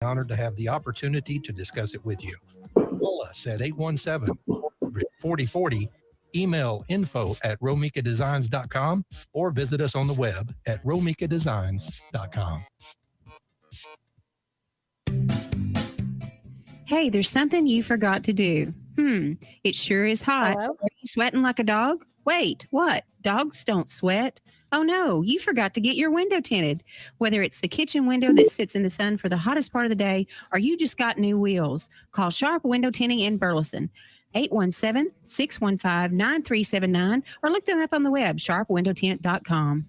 Honored to have the opportunity to discuss it with you. Call us at 817-4040, email info@romikadesigns.com, or visit us on the web at romikadesigns.com. Hey, there's something you forgot to do. It sure is hot. Hello? Are you sweating like a dog? Wait, what? Dogs don't sweat. Oh no, you forgot to get your window tinted. Whether it's the kitchen window that sits in the sun for the hottest part of the day, or you just got new wheels, call Sharp Window Tinting in Burleson. 817-615-9379, or look them up on the web, sharpwindowtint.com.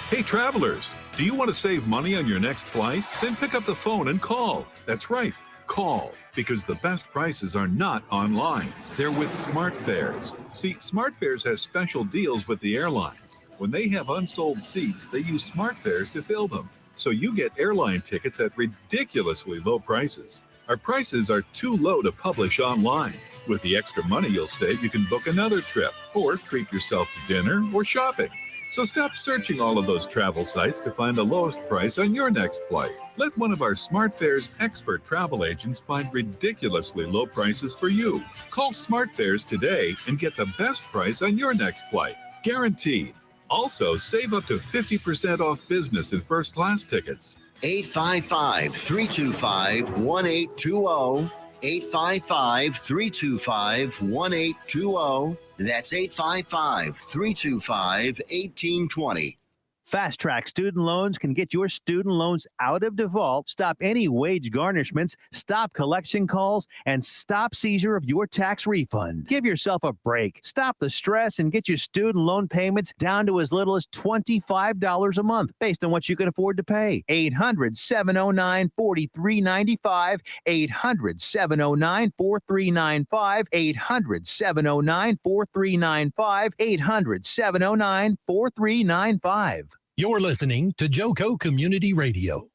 Hey travelers, do you want to save money on your next flight? Then pick up the phone and call. That's right, call, because the best prices are not online. They're with SmartFares. See, SmartFares has special deals with the airlines. When they have unsold seats, they use SmartFares to fill them. So you get airline tickets at ridiculously low prices. Our prices are too low to publish online. With the extra money you'll save, you can book another trip or treat yourself to dinner or shopping. So stop searching all of those travel sites to find the lowest price on your next flight. Let one of our SmartFares expert travel agents find ridiculously low prices for you. Call SmartFares today and get the best price on your next flight. Guaranteed. Also, save up to 50% off business and first class tickets. 855-325-1820. 855-325-1820. That's 855-325-1820. Fast Track Student Loans can get your student loans out of default, stop any wage garnishments, stop collection calls, and stop seizure of your tax refund. Give yourself a break. Stop the stress and get your student loan payments down to as little as $25 a month based on what you can afford to pay. 800-709-4395. 800-709-4395. 800-709-4395. 800-709-4395. You're listening to Joco Community Radio.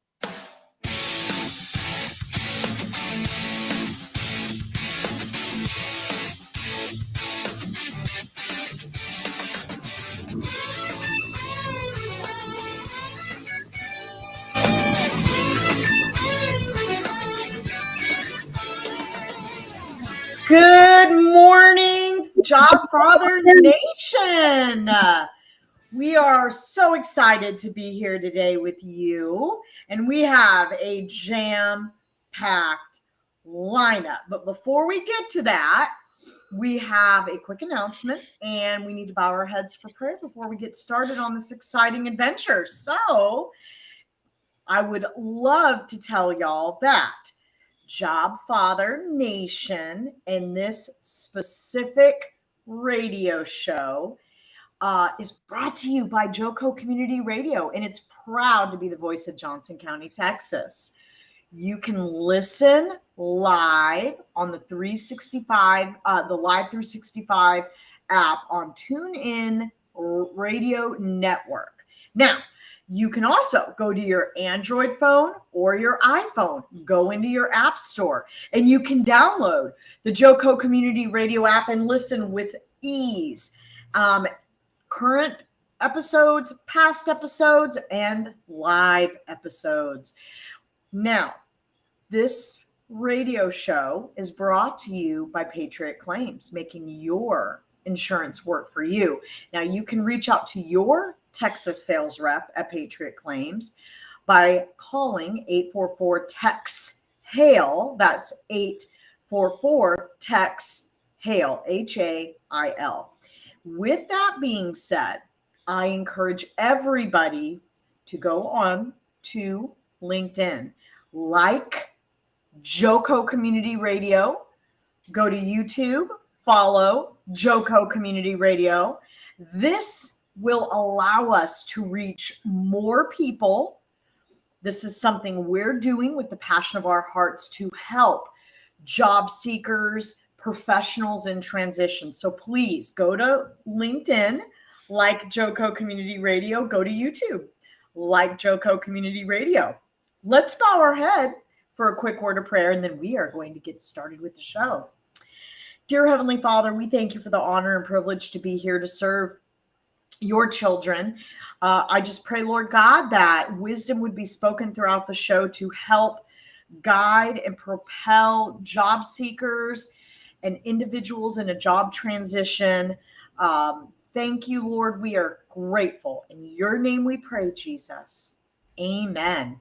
Good morning, Jobfather Nation. We are so excited to be here today with you, and we have a jam-packed lineup. But before we get to that, we have a quick announcement, and we need to bow our heads for prayer before we get started on this exciting adventure. So I would love to tell y'all that Jobfather Nation and this specific radio show is brought to you by Joco Community Radio, and it's proud to be the voice of Johnson County, Texas. You can listen live on the 365, the Live 365 app on TuneIn Radio Network. Now, you can also go to your Android phone or your iPhone, go into your app store, and you can download the Joco Community Radio app and listen with ease. Current episodes, past episodes, and live episodes. Now, this radio show is brought to you by Patriot Claims, making your insurance work for you. Now, you can reach out to your Texas sales rep at Patriot Claims by calling 844-TEX-HAIL. That's 844-TEX-HAIL, HAIL. With that being said, I encourage everybody to go on to LinkedIn, like Joco Community Radio, go to YouTube, follow Joco Community Radio. This will allow us to reach more people. This is something we're doing with the passion of our hearts to help job seekers, professionals in transition. So please go to LinkedIn, like Joco Community Radio, go to YouTube, like Joco Community Radio. Let's bow our head for a quick word of prayer, and then we are going to get started with the show. Dear Heavenly Father, we thank you for the honor and privilege to be here to serve your children. I just pray, Lord God, that wisdom would be spoken throughout the show to help guide and propel job seekers and individuals in a job transition. Thank you, Lord. We are grateful. In your name we pray, Jesus. Amen.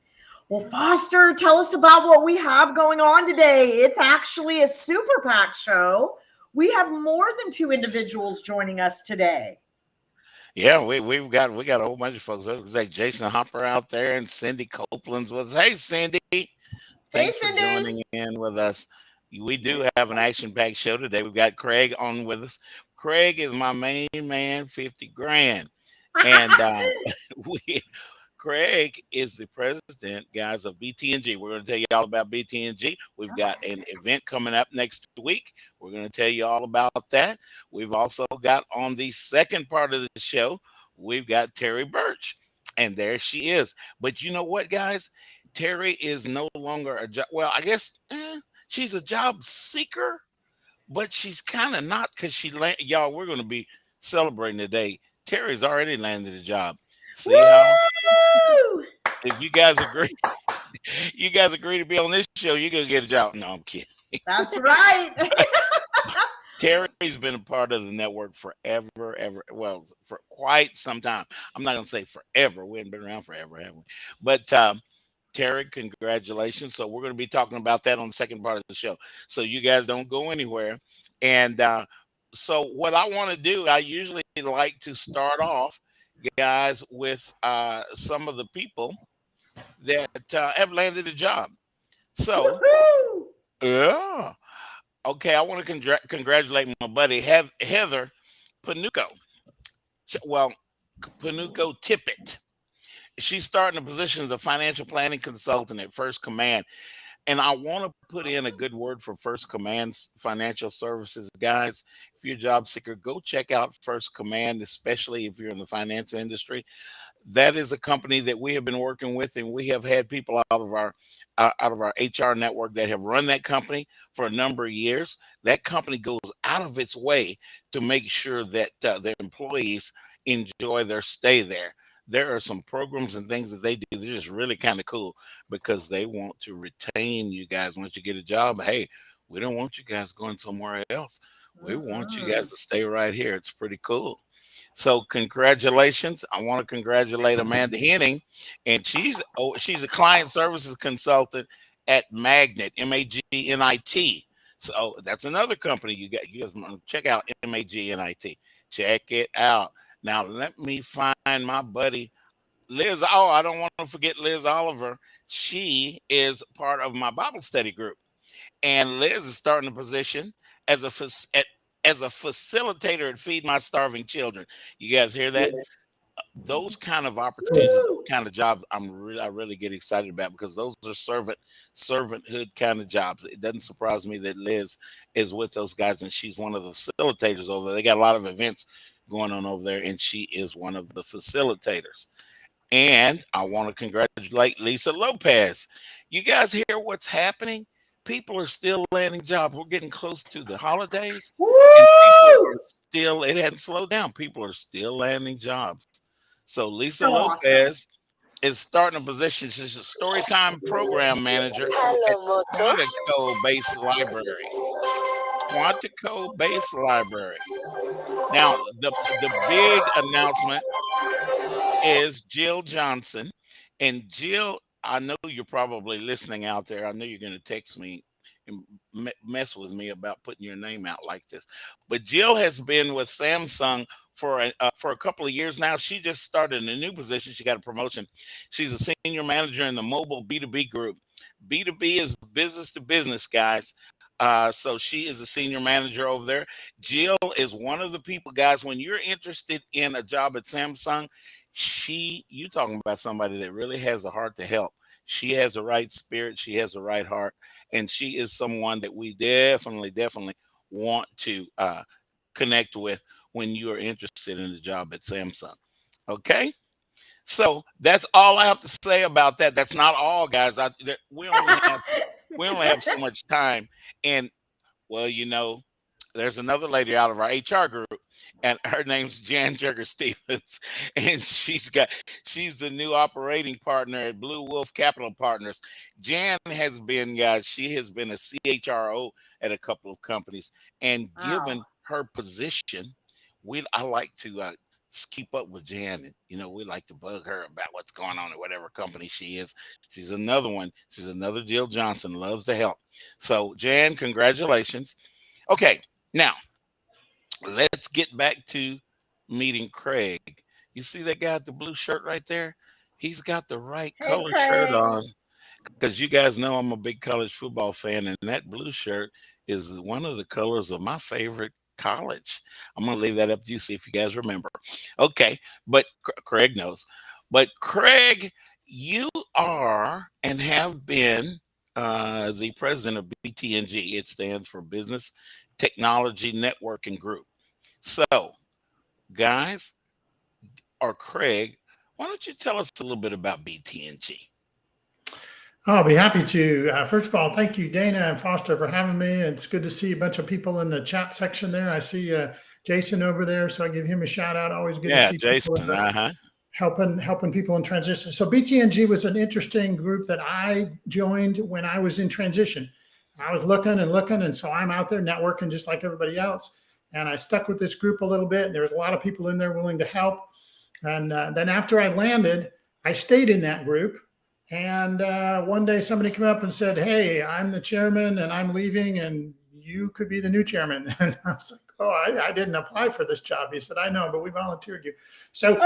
Well, Foster, tell us about what we have going on today. It's actually a super pack show. We have more than 2 individuals joining us today. Yeah, we got a whole bunch of folks. There's like Jason Hopper out there and Cindy Copeland's with us. Hey, Cindy. Thanks for Cindy. joining in with us. We do have an action-packed show today. We've got Craig on with us. Craig is my main man, 50 grand. And Craig is the president, guys, of BTNG. We're going to tell you all about BTNG. We've got an event coming up next week. We're going to tell you all about that. We've also got on the second part of the show, we've got Terri Burch. And there she is. But you know what, guys? Terri is no longer a job. Well, I guess she's a job seeker, but she's kind of not, because y'all, we're going to be celebrating today. Terri's already landed a job. See how? If you guys agree, to be on this show, you're gonna get a job. No, I'm kidding. That's right. Terri's been a part of the network forever, well, for quite some time. I'm not gonna say forever. We haven't been around forever, have we? But Terri, congratulations. So we're gonna be talking about that on the second part of the show. So you guys don't go anywhere. And so what I want to do, I usually like to start off, guys, with some of the people that have landed a job. So, yeah. Okay, I want to congratulate my buddy Heather Panuco. Well, Panuco Tippett. She's starting a position as a financial planning consultant at First Command. And I want to put in a good word for First Command's financial services. Guys, if you're a job seeker, go check out First Command, especially if you're in the finance industry. That is a company that we have been working with, and we have had people out of our HR network that have run that company for a number of years. That company goes out of its way to make sure that their employees enjoy their stay there. There are some programs and things that they do. They're just really kind of cool because they want to retain you guys. Once you get a job, hey, we don't want you guys going somewhere else. We want you guys to stay right here. It's pretty cool. So congratulations. I want to congratulate Amanda Henning, and she's a client services consultant at Magnet, Magnit. So that's another company you guys want to check out, Magnit. Check it out. Now let me find my buddy Liz. Oh, I don't want to forget Liz Oliver. She is part of my Bible study group, and Liz is starting a position as a facilitator at Feed My Starving Children. You guys hear that? Those kind of opportunities, those kind of jobs, I really get excited about, because those are servanthood kind of jobs. It doesn't surprise me that Liz is with those guys, and she's one of the facilitators over there. They got a lot of events going on over there, and she is one of the facilitators. And I want to congratulate Lisa Lopez. You guys hear what's happening? People are still landing jobs. We're getting close to the holidays. And people are still, it hadn't slowed down. People are still landing jobs. So Lisa Lopez is starting a position. She's a Storytime program manager at Quantico Base Library. Quantico Base Library. Now, the big announcement is Jill Johnson. And Jill, I know you're probably listening out there. I know you're going to text me and mess with me about putting your name out like this. But Jill has been with Samsung for a couple of years now. She just started in a new position. She got a promotion. She's a senior manager in the mobile B2B group. B2B is business to business, guys. So she is a senior manager over there. Jill is one of the people, guys, when you're interested in a job at Samsung, you talking about somebody that really has a heart to help. She has the right spirit. She has the right heart. And she is someone that we definitely want to connect with when you are interested in a job at Samsung. Okay? So that's all I have to say about that. That's not all, guys. We only have so much time. And, well, there's another lady out of our HR group. and her name's Jan Jugger Stevens, and she's the new operating partner at Blue Wolf Capital Partners. Jan has been, guys, she has been a CHRO at a couple of companies, and given Wow. her position, I like to keep up with Jan, and we like to bug her about what's going on at whatever company she is. She's another one. She's another Jill Johnson, loves to help. So Jan, congratulations. Okay, now let's get back to meeting Craig. You see that guy with the blue shirt right there? He's got the right Hey, color shirt Craig. on, because you guys know I'm a big college football fan, and that blue shirt is one of the colors of my favorite college. I'm going to leave that up to you, see if you guys remember. Okay, but Craig knows. But Craig, you are and have been the president of BTNG. It stands for Business Technology Networking Group. So, guys, or Craig, why don't you tell us a little bit about BTNG? I'll be happy to. First of all, thank you, Dana and Foster, for having me. It's good to see a bunch of people in the chat section there. I see Jason over there, so I give him a shout out. Always good to see Jason, people helping people in transition. So BTNG was an interesting group that I joined when I was in transition. I was looking, and so I'm out there networking just like everybody else. And I stuck with this group a little bit. There was a lot of people in there willing to help. And then after I landed, I stayed in that group. And one day somebody came up and said, "Hey, I'm the chairman and I'm leaving and you could be the new chairman." And I was like, "Oh, I didn't apply for this job." He said, "I know, but we volunteered you." So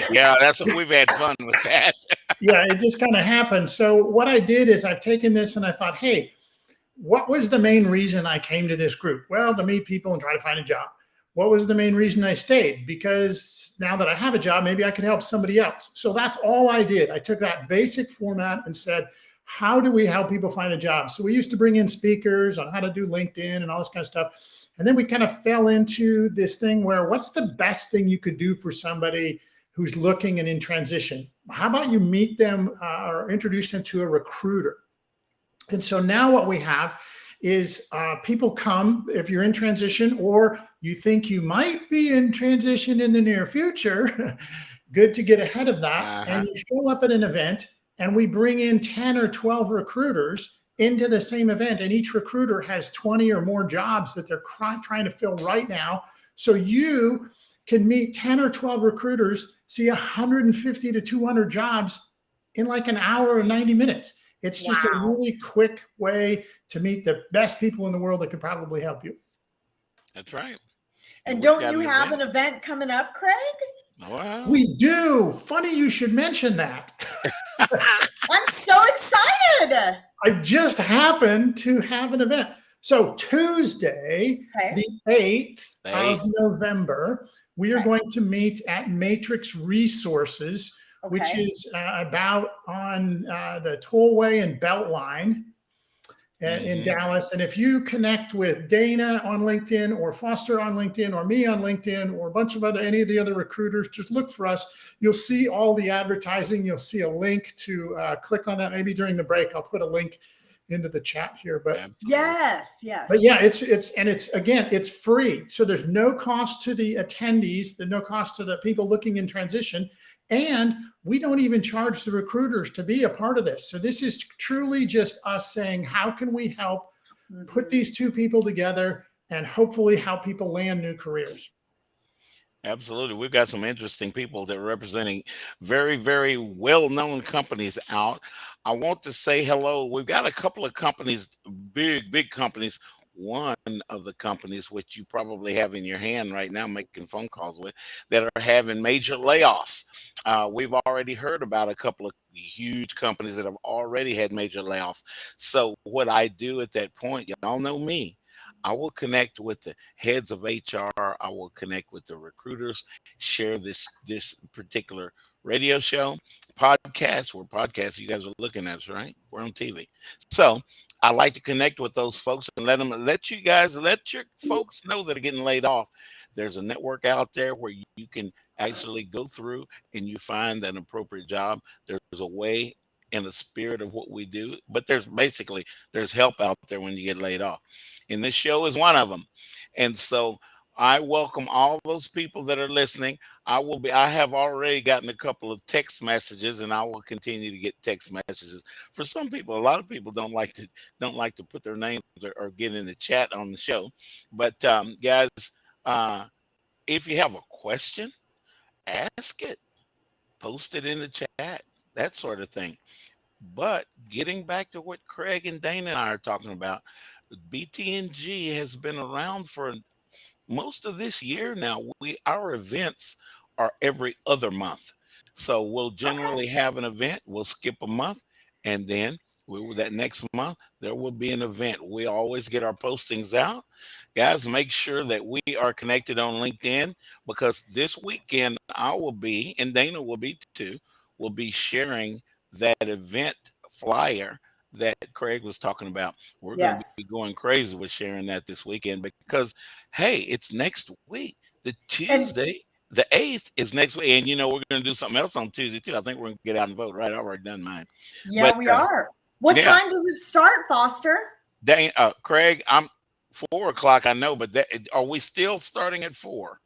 yeah, that's what we've had fun with that. Yeah, it just kind of happened. So what I did is I've taken this and I thought, hey, what was the main reason I came to this group? Well, to meet people and try to find a job. What was the main reason I stayed? Because now that I have a job, maybe I could help somebody else. So that's all I did. I took that basic format and said, how do we help people find a job? So we used to bring in speakers on how to do LinkedIn and all this kind of stuff. And then we kind of fell into this thing where what's the best thing you could do for somebody who's looking and in transition? How about you meet them or introduce them to a recruiter? And so now what we have is people come, if you're in transition or you think you might be in transition in the near future, good to get ahead of that. And you show up at an event and we bring in 10 or 12 recruiters into the same event. And each recruiter has 20 or more jobs that they're trying to fill right now. So you can meet 10 or 12 recruiters, see 150 to 200 jobs in like an hour or 90 minutes. It's just a really quick way to meet the best people in the world that could probably help you. That's right. And don't you have an event coming up, Craig? Wow. We do. Funny you should mention that. I'm so excited. I just happened to have an event. So Tuesday, the 8th of November, we are going to meet at Matrix Resources, which is about on the Tollway and Beltline in Dallas. And if you connect with Dana on LinkedIn or Foster on LinkedIn or me on LinkedIn or a bunch of any of the other recruiters, just look for us. You'll see all the advertising. You'll see a link to click on that. Maybe during the break, I'll put a link into the chat here. But yes. But yeah, it's free. So there's no cost to the attendees, there's no cost to the people looking in transition. And we don't even charge the recruiters to be a part of this. So this is truly just us saying, how can we help put these two people together and hopefully help people land new careers? Absolutely. We've got some interesting people that are representing very, very well-known companies out. I want to say hello. We've got a couple of companies, big companies. One of the companies, which you probably have in your hand right now, making phone calls with, that are having major layoffs. We've already heard about a couple of huge companies that have already had major layoffs. So what I do at that point, y'all know me, I will connect with the heads of HR. I will connect with the recruiters, share this particular radio show, podcast. We're podcasts. You guys are looking at us, right? We're on TV. So I like to connect with those folks and let your folks know that are getting laid off. There's a network out there where you can actually go through and you find an appropriate job. There's a way in the spirit of what we do, but there's help out there when you get laid off. And this show is one of them. And so I welcome all those people that are listening. I have already gotten a couple of text messages, and I will continue to get text messages. For some people, a lot of people don't like to put their names or get in the chat on the show. But guys, if you have a question, ask it, post it in the chat, that sort of thing. But getting back to what Craig and Dana and I are talking about, BTNG has been around for most of this year now. Our events are every other month. So we'll generally have an event, we'll skip a month, and then that next month there will be an event. We always get our postings out. Guys, make sure that we are connected on LinkedIn, because this weekend I will be, and Dana will be too, will be sharing that event flyer that Craig was talking about. We're going to be going crazy with sharing that this weekend, because hey, it's next week. The Tuesday, the 8th is next week. And we're going to do something else on Tuesday too. I think we're going to get out and vote, right? I've already done mine. Yeah, we are. What time does it start, Foster? Craig, I'm 4 o'clock, I know, but are we still starting at 4?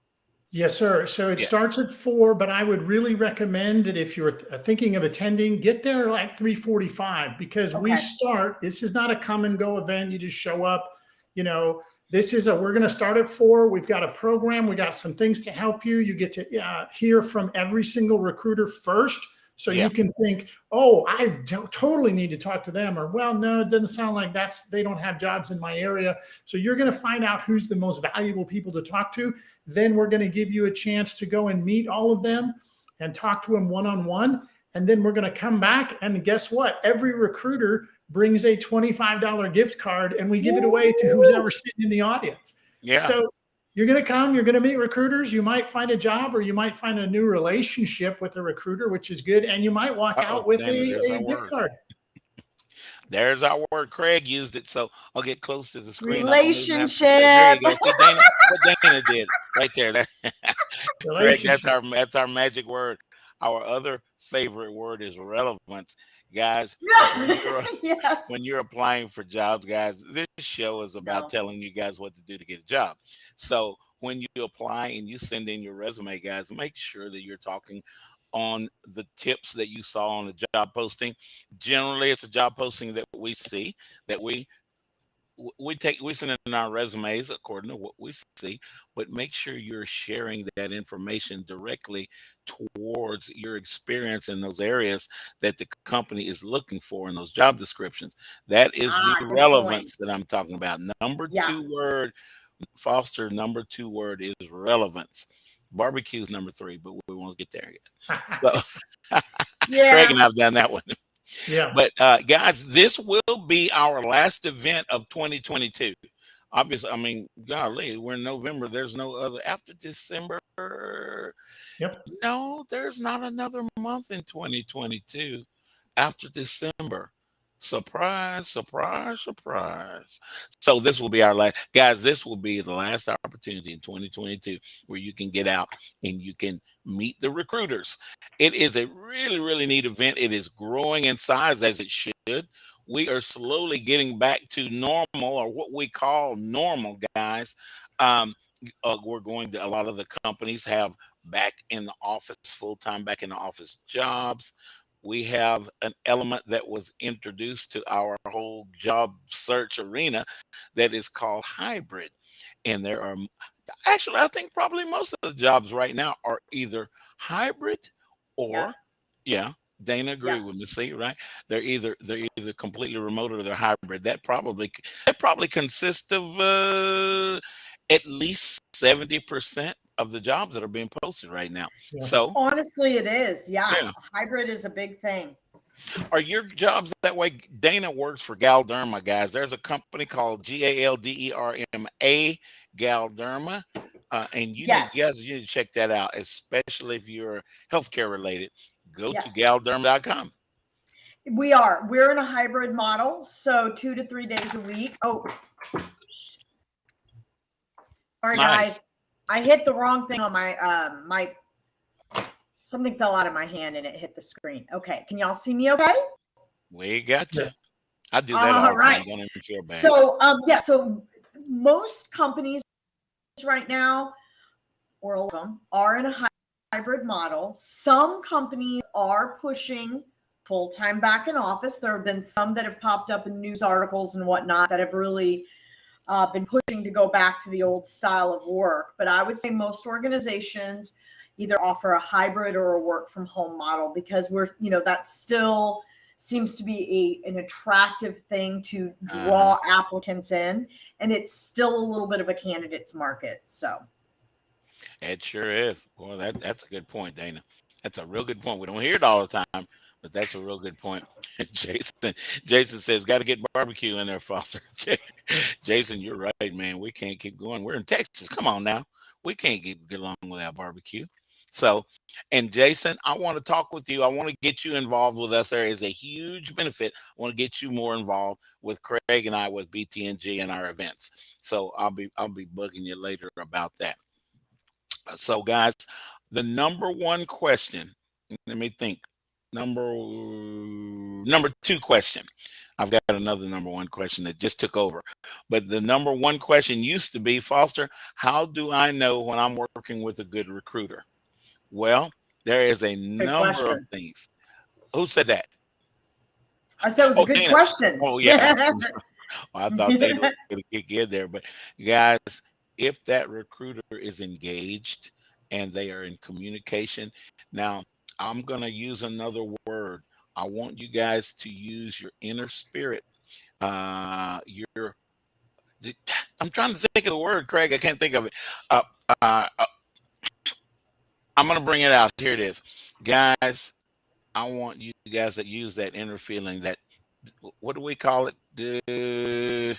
Yes, sir. So it starts at 4, but I would really recommend that if you're thinking of attending, get there like 3:45, because we start. This is not a come and go event. You just show up. We're going to start at 4. We've got a program. We got some things to help you. You get to hear from every single recruiter first. So you can think, oh, I totally need to talk to them. Or, well, no, it doesn't sound like they don't have jobs in my area. So you're going to find out who's the most valuable people to talk to. Then we're going to give you a chance to go and meet all of them and talk to them one-on-one. And then we're going to come back, and guess what? Every recruiter brings a $25 gift card, and we give it away to who's ever sitting in the audience. Yeah. So you're going to come, you're going to meet recruiters. You might find a job, or you might find a new relationship with a recruiter, which is good. And you might walk out with a gift card. There's our word. Craig used it, so I'll get close to the screen. Relationship. There you go. See, what Dana did right there. Craig, that's our magic word. Our other favorite word is relevance. Guys, when you're applying for jobs, guys, this show is about telling you guys what to do to get a job. So when you apply and you send in your resume, guys, make sure that you're talking on the tips that you saw on the job posting. Generally, it's a job posting that we see, that we send in our resumes according to what we see, but make sure you're sharing that information directly towards your experience in those areas that the company is looking for in those job descriptions. That is the relevance that I'm talking about. Number 2 word, Foster, number 2 word is relevance. Barbecue's number 3, but we won't get there yet. So Craig and I've done that one. Yeah. But guys, this will be our last event of 2022. Obviously, I mean, golly, we're in November. There's no other after December. Yep. No, there's not another month in 2022 after December. Surprise, surprise, surprise. So this will be our last, guys, this will be the last opportunity in 2022 where you can get out and you can meet the recruiters. It is a really, really neat event. It is growing in size, as it should. We are slowly getting back to normal, or what we call normal, guys. We're going to, a lot of the companies have back in the office, full-time back in the office jobs. We have an element that was introduced to our whole job search arena that is called hybrid. And there are, actually, I think probably most of the jobs right now are either hybrid or, Dana agree with me, see, right? They're either completely remote or they're hybrid. That probably consists of at least 70% of the jobs that are being posted right now. So honestly, it is. Hybrid is a big thing. Are your jobs that way? Dana works for Galderma, guys. There's a company called Galderma, Galderma, and you guys need to check that out, especially if you're healthcare related. Go to galderma.com. We're in a hybrid model, so 2 to 3 days a week. Oh, sorry, guys. I hit the wrong thing on my something fell out of my hand and it hit the screen. Okay. Can y'all see me okay? We got you. I do that all the time. Don't even feel bad. So so most companies right now, or a lot of them, are in a hybrid model. Some companies are pushing full-time back in office. There have been some that have popped up in news articles and whatnot that have really been pushing to go back to the old style of work. But I would say most organizations either offer a hybrid or a work from home model, because that still seems to be an attractive thing to draw applicants in, and it's still a little bit of a candidate's market. So it sure is. Well, that's a good point, Dana. That's a real good point. We don't hear it all the time, but that's a real good point. Jason says, got to get barbecue in there, Foster. Jason, you're right, man. We can't keep going. We're in Texas. Come on now. We can't get along without barbecue. So, and Jason, I want to talk with you. I want to get you involved with us. There is a huge benefit. I want to get you more involved with Craig and I with BTNG and our events. So I'll be bugging you later about that. So, guys, the number one question, let me think. Number two question. I've got another number one question that just took over. But the number one question used to be, Foster, how do I know when I'm working with a good recruiter? Well, there is a number of things. Who said that? I said it was a good Dana. question. Oh, yeah. I thought Dana was going to get in there. But, guys, if that recruiter is engaged and they are in communication, now I'm going to use another word. I want you guys to use your inner spirit. I'm trying to think of the word, Craig. I can't think of it. I'm going to bring it out. Here it is. Guys, I want you guys that use that inner feeling, that, what do we call it?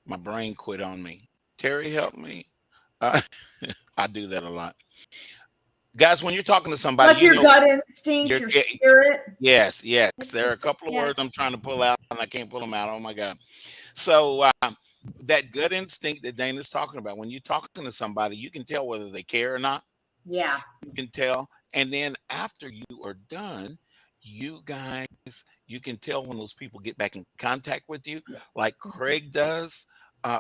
My brain quit on me. Terry, help me. I do that a lot. Guys, when you're talking to somebody, like your gut instinct, your spirit. Yes. There are a couple of words I'm trying to pull out, and I can't pull them out. Oh, my God. So that gut instinct that Dana's talking about, when you're talking to somebody, you can tell whether they care or not. Yeah. You can tell. And then after you are done, you guys, you can tell when those people get back in contact with you, like Craig does,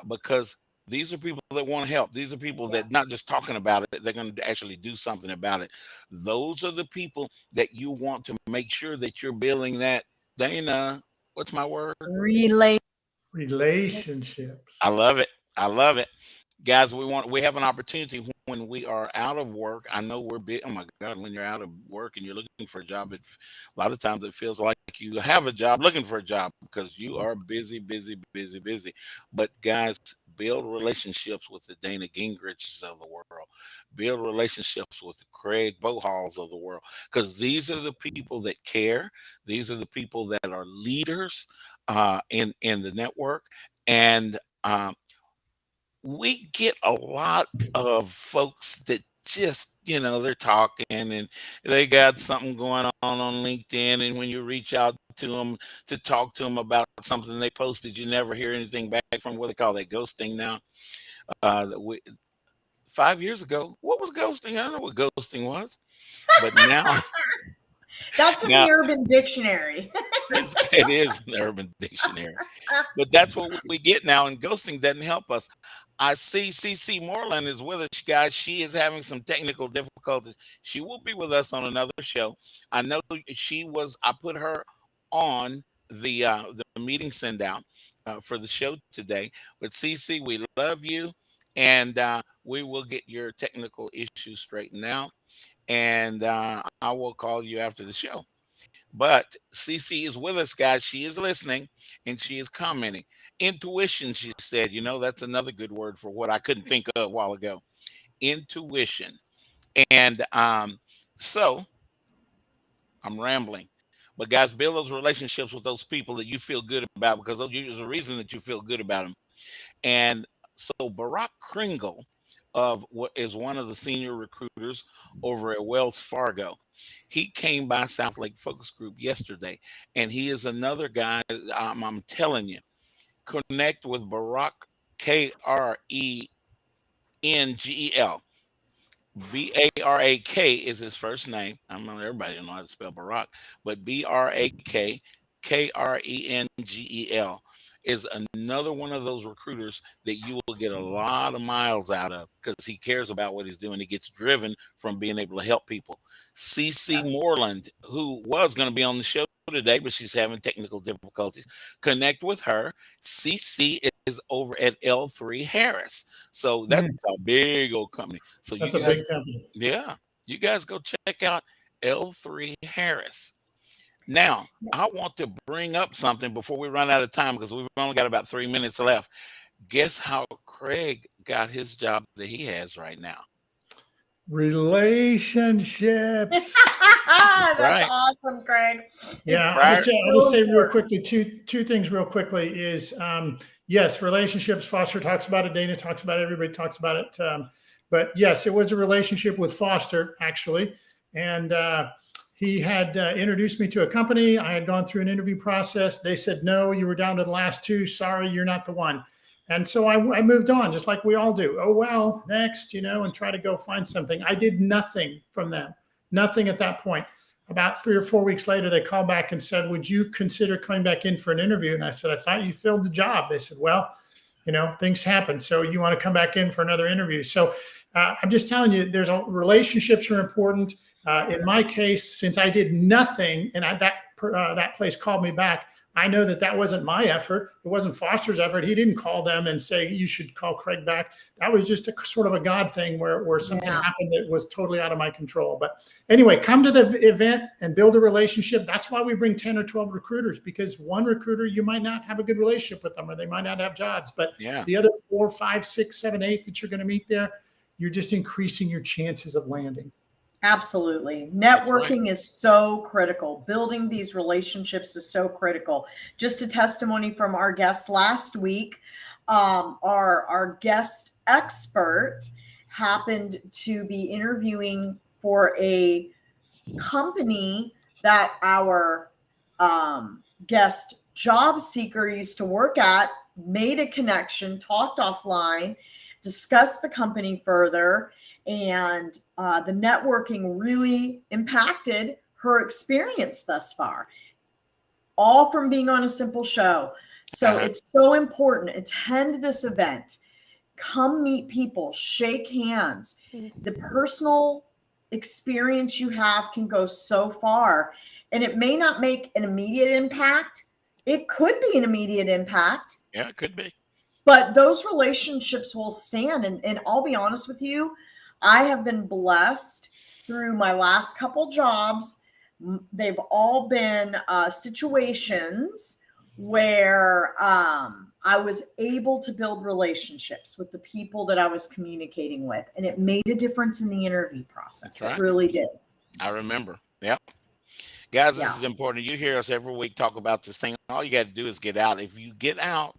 because these are people that want to help. These are people that not just talking about it, they're going to actually do something about it. Those are the people that you want to make sure that you're building that, Dana, what's my word? Relationships. I love it. Guys, we have an opportunity when we are out of work. I know we're big. Oh my God, when you're out of work and you're looking for a job, a lot of times it feels like you have a job looking for a job because you are busy. But guys, build relationships with the Dana Gingrichs of the world. Build relationships with the Craig Bohalls of the world, because these are the people that care. These are the people that are leaders in the network. And we get a lot of folks that just, they're talking and they got something going on LinkedIn. And when you reach out to them to talk to them about something they posted, you never hear anything back from. What they call that, ghosting now. 5 years ago, what was ghosting? I don't know what ghosting was, but now that's in the Urban Dictionary. It is in the Urban Dictionary, but that's what we get now, and ghosting doesn't help us. I see CC Moreland is with us, guys. She is having some technical difficulties. She will be with us on another show. I know I put her on the meeting send out for the show today. But CC, we love you, and we will get your technical issues straightened out, and I will call you after the show. But CC is with us, guys. She is listening and she is commenting. Intuition, she said. That's another good word for what I couldn't think of a while ago. Intuition. And so I'm rambling. But guys, build those relationships with those people that you feel good about, because there's a reason that you feel good about them. And so Barack Kringle is one of the senior recruiters over at Wells Fargo. He came by South Lake Focus Group yesterday, and he is another guy. I'm telling you, connect with Barack, Krengel. Barak is his first name. I don't know, everybody don't know how to spell Barack, but Barack Krengel. is another one of those recruiters that you will get a lot of miles out of because he cares about what he's doing. He gets driven from being able to help people. CC Moreland, who was going to be on the show today, but she's having technical difficulties. Connect with her. CC is over at L3 Harris. So that's a big old company. So That's you a guys, big company. yeah, you guys go check out L3 Harris. Now, I want to bring up something before we run out of time because we've only got about 3 minutes left. Guess how Craig got his job that he has right now? Relationships. That's Right. awesome, Craig. Yeah, It's I'll just say real important. quickly, two things real quickly is, yes, relationships, Foster talks about it, Dana talks about it, everybody talks about it. But yes, it was a relationship with Foster, actually. And he had introduced me to a company. I had gone through an interview process. They said, no, you were down to the last two. Sorry, you're not the one. And so I moved on, just like we all do. Oh, well, next, and try to go find something. I did nothing from them, nothing at that point. About 3 or 4 weeks later, they called back and said, would you consider coming back in for an interview? And I said, I thought you filled the job. They said, well, things happen. So you want to come back in for another interview. So I'm just telling you, relationships are important. In my case, since I did nothing and that place called me back, I know that wasn't my effort. It wasn't Foster's effort. He didn't call them and say, you should call Craig back. That was just a sort of a God thing where something happened that was totally out of my control. But anyway, come to the event and build a relationship. That's why we bring 10 or 12 recruiters, because one recruiter, you might not have a good relationship with them or they might not have jobs. But the other 4, 5, 6, 7, 8 that you're going to meet there, you're just increasing your chances of landing. Absolutely. Networking is so critical. Building these relationships is so critical. Just a testimony from our guest last week. Our guest expert happened to be interviewing for a company that our guest job seeker used to work at, made a connection, talked offline, discussed the company further, and the networking really impacted her experience thus far, all from being on a simple show. So it's so important. Attend this event. Come meet people, shake hands. The personal experience you have can go so far, and it may not make an immediate impact. It could be an immediate impact. Yeah, it could be. But those relationships will stand. And I'll be honest with you, I have been blessed through my last couple jobs. They've all been situations where I was able to build relationships with the people that I was communicating with. And it made a difference in the interview process. That's right. It really did. I remember. Yeah. Guys, this is important. You hear us every week talk about this thing. All you got to do is get out. If you get out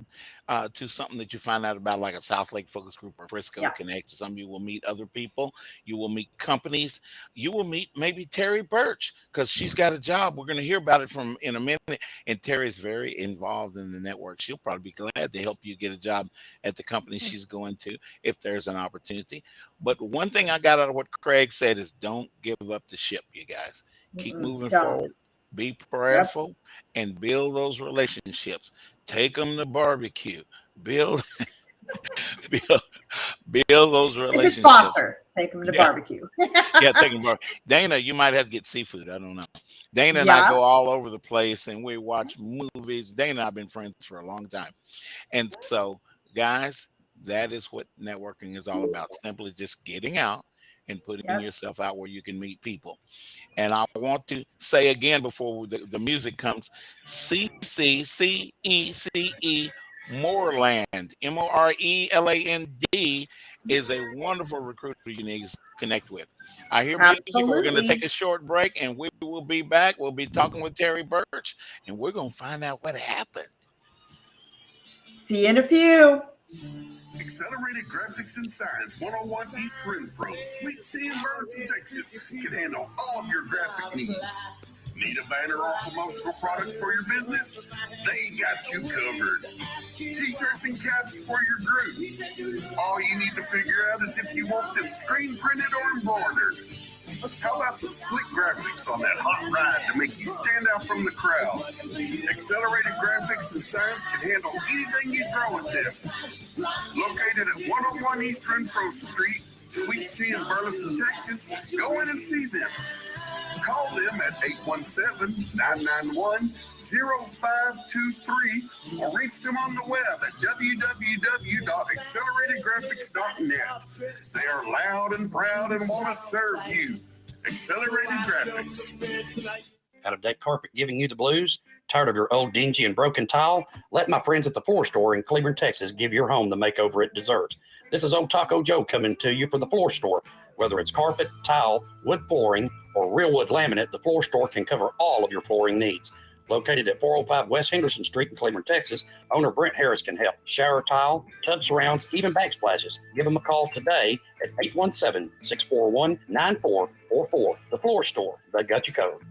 to something that you find out about, like a South Lake Focus Group or Frisco Connect or something, you will meet other people. You will meet companies. You will meet maybe Terri Burch, because she's got a job. We're going to hear about it in a minute. And Terry's very involved in the network. She'll probably be glad to help you get a job at the company she's going to if there's an opportunity. But one thing I got out of what Craig said is don't give up the ship, you guys. Keep moving forward. Be prayerful and build those relationships. Take them to barbecue. Build those relationships. If it's Foster, take them to barbecue. Take them to barbecue. Dana, you might have to get seafood. I don't know. Dana and I go all over the place and we watch movies. Dana and I have been friends for a long time. And so, guys, that is what networking is all about. Simply just getting out and putting yourself out where you can meet people. And I want to say again before the music comes, CCCECE Moreland, MORELAND, is a wonderful recruiter you need to connect with. I hear music. We're going to take a short break and we will be back. We'll be talking with Terri Burch and we're going to find out what happened. See you in a few. Accelerated Graphics and Signs 101 East Renfro, Sweet Sea in Burleson, Texas, can handle all of your graphic needs. Need a banner or promotional products for your business? They got you covered. T-shirts and caps for your group. All you need to figure out is if you want them screen printed or embroidered. How about some slick graphics on that hot ride to make you stand out from the crowd. Accelerated Graphics and Signs can handle anything you throw at them. Located at 101 East Renfro Street, Suite C in Burleson, Texas, go in and see them. Call them at 817-991-0523 or reach them on the web at www.acceleratedgraphics.net. They are loud and proud and want to serve you. Accelerated Graphics. Out of deck carpet giving you the blues? Tired of your old dingy and broken tile? Let my friends at the Floor Store in Cleveland, Texas give your home the makeover it deserves. This is Old Taco Joe coming to you for the Floor Store. Whether it's carpet, tile, wood flooring, or real wood laminate, the Floor Store can cover all of your flooring needs. Located at 405 West Henderson Street in Cleveland, Texas, owner Brent Harris can help. Shower tile, tub surrounds, even backsplashes. Give them a call today at 817-641-9444. The Floor Store, they got you covered.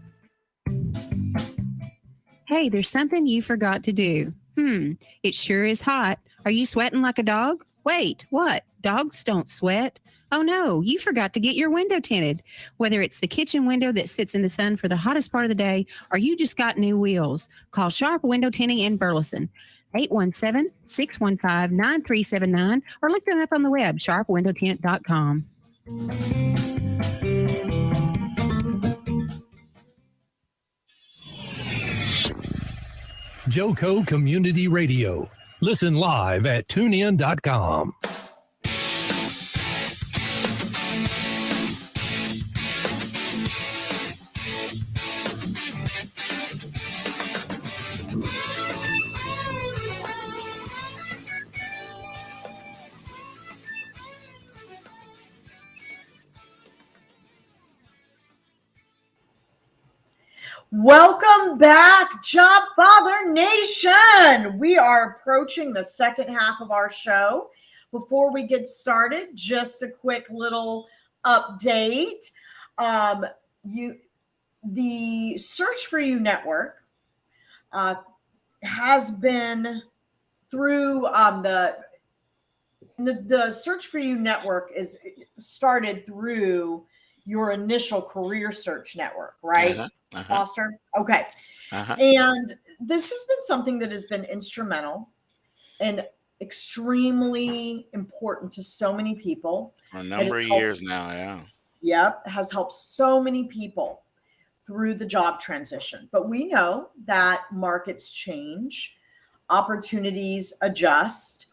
Hey, there's something you forgot to do. It sure is hot. Are you sweating like a dog? Wait, what? Dogs don't sweat. Oh no, you forgot to get your window tinted. Whether it's the kitchen window that sits in the sun for the hottest part of the day, or you just got new wheels, call Sharp Window Tinting in Burleson. 817-615-9379, or look them up on the web, sharpwindowtint.com. Joco Community Radio. Listen live at tunein.com. Welcome back, Jobfather Nation. We are approaching the second half of our show. Before we get started, just a quick little update. The Search For You network has been through the Search For You network is started through your initial career search network, right? Foster? Okay. And this has been something that has been instrumental and extremely important to so many people. For a number of years now, yeah. Yep, has helped so many people through the job transition. But we know that markets change, opportunities adjust.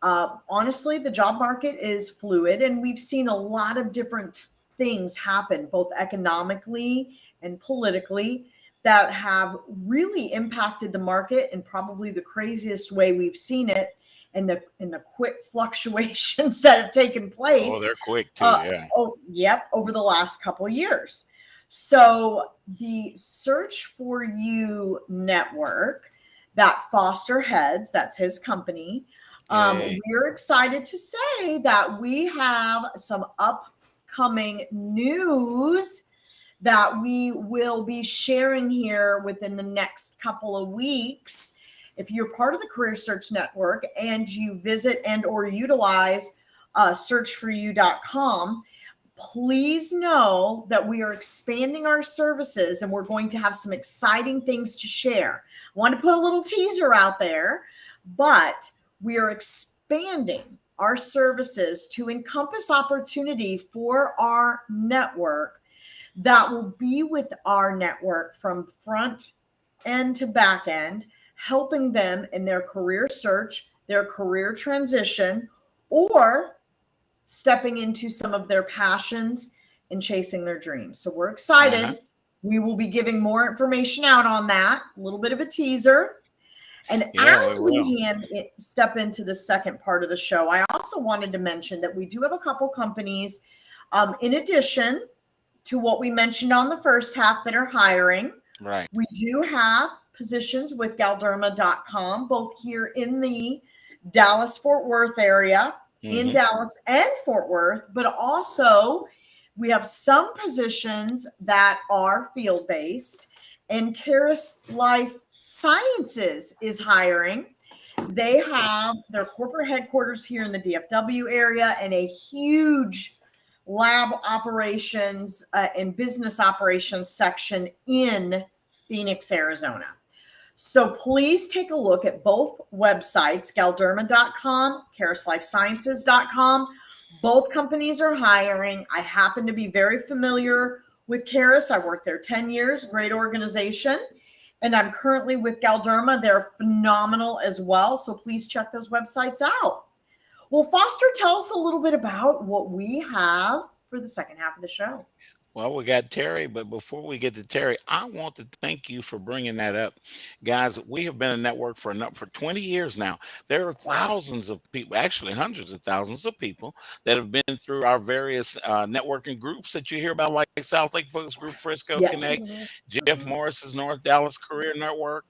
Honestly, the job market is fluid, and we've seen a lot of different things happen, both economically and politically, that have really impacted the market in probably the craziest way we've seen it, and the quick fluctuations that have taken place. Oh, they're quick too, yeah. Over the last couple of years. So the Search For You network that Foster heads, that's his company. We're excited to say that we have some upcoming news that we will be sharing here within the next couple of weeks. If you're part of the Career Search Network and you visit and or utilize searchforyou.com, please know that we are expanding our services and we're going to have some exciting things to share. I want to put a little teaser out there, but we are expanding our services to encompass opportunity for our network that will be with our network from front end to back end, helping them in their career search, their career transition, or stepping into some of their passions and chasing their dreams. So we're excited. We will be giving more information out on that, a little bit of a teaser. And as we step into the second part of the show, I also wanted to mention that we do have a couple companies, in addition to what we mentioned on the first half, that are hiring. Right. We do have positions with Galderma.com, both here in the Dallas-Fort Worth area, in Dallas and Fort Worth, but also we have some positions that are field-based, and Caris Life Sciences is hiring. They have their corporate headquarters here in the DFW area and a huge lab operations and business operations section in Phoenix, Arizona. So please take a look at both websites, galderma.com, karislifesciences.com. Both companies are hiring. I happen to be very familiar with Karis. I worked there 10 years, great organization. And I'm currently with Galderma. They're phenomenal as well. So please check those websites out. Well, Foster, tell us a little bit about what we have for the second half of the show. Well, we got Terry, but before we get to Terry, I want to thank you for bringing that up. Guys, we have been a network for 20 years now. There are thousands of people, actually hundreds of thousands of people that have been through our various networking groups that you hear about, like South Lake Focus Group, Frisco Connect, Jeff Morris's North Dallas Career Network.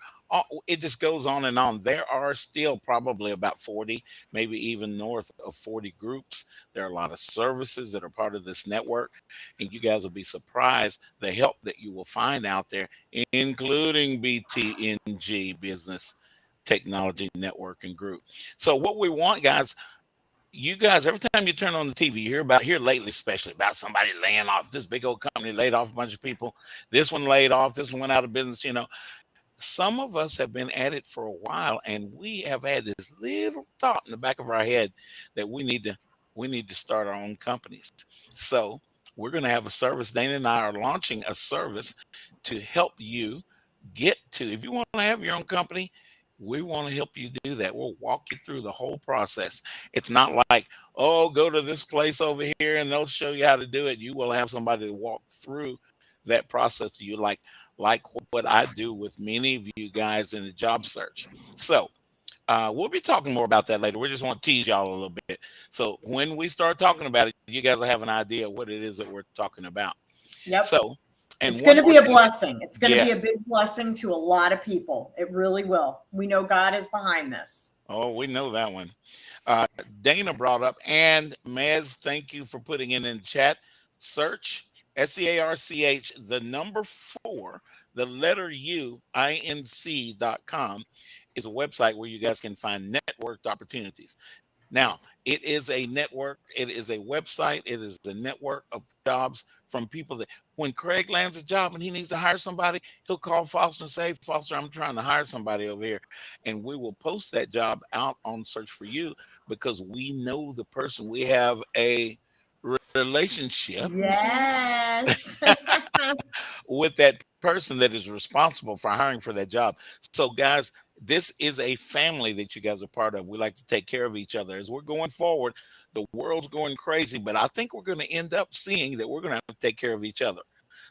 It just goes on and on. There are still probably about 40, maybe even north of 40 groups. There are a lot of services that are part of this network, and you guys will be surprised the help that you will find out there, including BTNG, Business Technology Networking Group. So what we want, guys, you guys, every time you turn on the TV, you hear about, here lately especially, about somebody laying off. This big old company laid off a bunch of people. This one laid off. This one went out of business, Some of us have been at it for a while, and we have had this little thought in the back of our head that we need to start our own companies. So we're going to have a service. Dana and I are launching a service to help you get to, if you want to have your own company, we want to help you do that. We'll walk you through the whole process. It's not like, oh, go to this place over here and they'll show you how to do it. You will have somebody to walk through that process to you, like what I do with many of you guys in the job search. So we'll be talking more about that later. We just want to tease y'all a little bit. So when we start talking about it, you guys will have an idea of what it is that we're talking about. Yep. So, and it's going to be a blessing. It's going to be a big blessing to a lot of people. It really will. We know God is behind this. Oh, we know that one. Dana brought up, and Mez, thank you for putting it in the chat. Search SEARCH, the number 4, the letter U, INC.com is a website where you guys can find networked opportunities. Now, it is a network. It is a website. It is a network of jobs from people that when Craig lands a job and he needs to hire somebody, he'll call Foster and say, hey, Foster, I'm trying to hire somebody over here. And we will post that job out on Search for You because we know the person. We have a relationship with that person that is responsible for hiring for that job. So guys, this is a family that you guys are part of. We like to take care of each other as we're going forward. The world's going crazy, but I think we're going to end up seeing that we're going to have to take care of each other.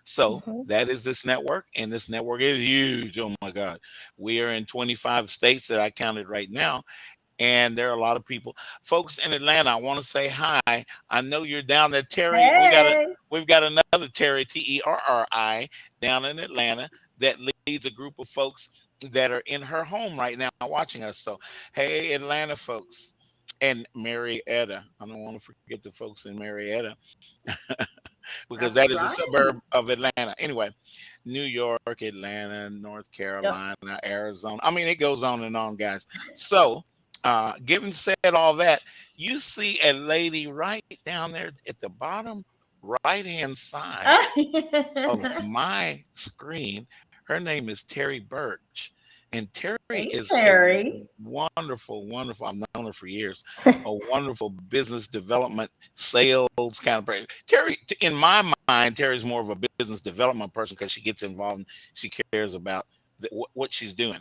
So that is this network, and this network is huge. Oh my God. We are in 25 states that I counted right now. And there are a lot of people, folks in Atlanta. I want to say hi. I know you're down there, Terri. Hey. We've got another Terri, Terri, down in Atlanta that leads a group of folks that are in her home right now watching us. So, hey, Atlanta folks, and Marietta. I don't want to forget the folks in Marietta because that is a suburb of Atlanta. Anyway, New York, Atlanta, North Carolina, Arizona. I mean, it goes on and on, guys. So. Given said all that, you see a lady right down there at the bottom right-hand side of my screen. Her name is Terri Burch. And Terri is a wonderful, I've known her for years, a wonderful business development, sales kind of person. Terri, in my mind, Terri's more of a business development person because she gets involved and she cares about what she's doing.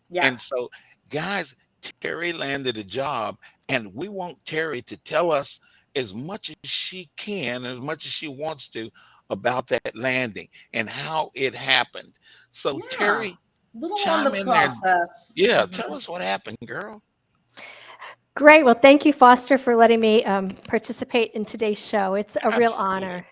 Yeah. And so, guys, Terri landed a job, and we want Terri to tell us as much as she can, as much as she wants to, about that landing and how it happened. So, Terri, chime in there. Tell us what happened, girl. Great. Well, thank you, Foster, for letting me participate in today's show. It's a real honor.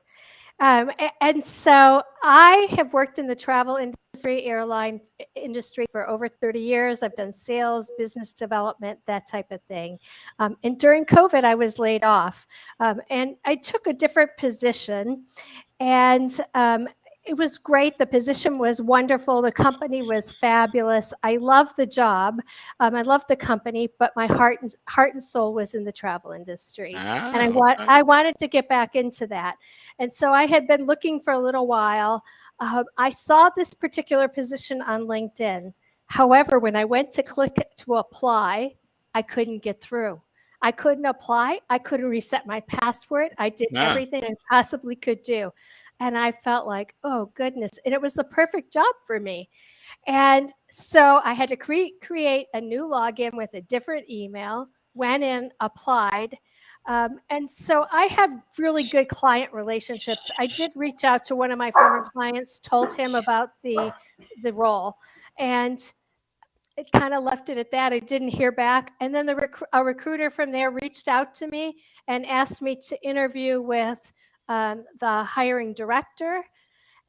And so I have worked in the travel industry, airline industry for over 30 years. I've done sales, business development, that type of thing. And during COVID, I was laid off. And I took a different position. And it was great. The position was wonderful. The company was fabulous. I loved the job. I loved the company, but my heart and soul was in the travel industry. And Okay. I wanted to get back into that. And so I had been looking for a little while. I saw this particular position on LinkedIn. However, when I went to click to apply, I couldn't get through. I couldn't apply. I couldn't reset my password. I did everything I possibly could do. And I felt like, oh, goodness. And it was the perfect job for me. And so I had to create a new login with a different email, went in, applied. And so I have really good client relationships. I did reach out to one of my former clients, told him about the role, and it kind of left it at that. I didn't hear back. And then a recruiter from there reached out to me and asked me to interview with the hiring director.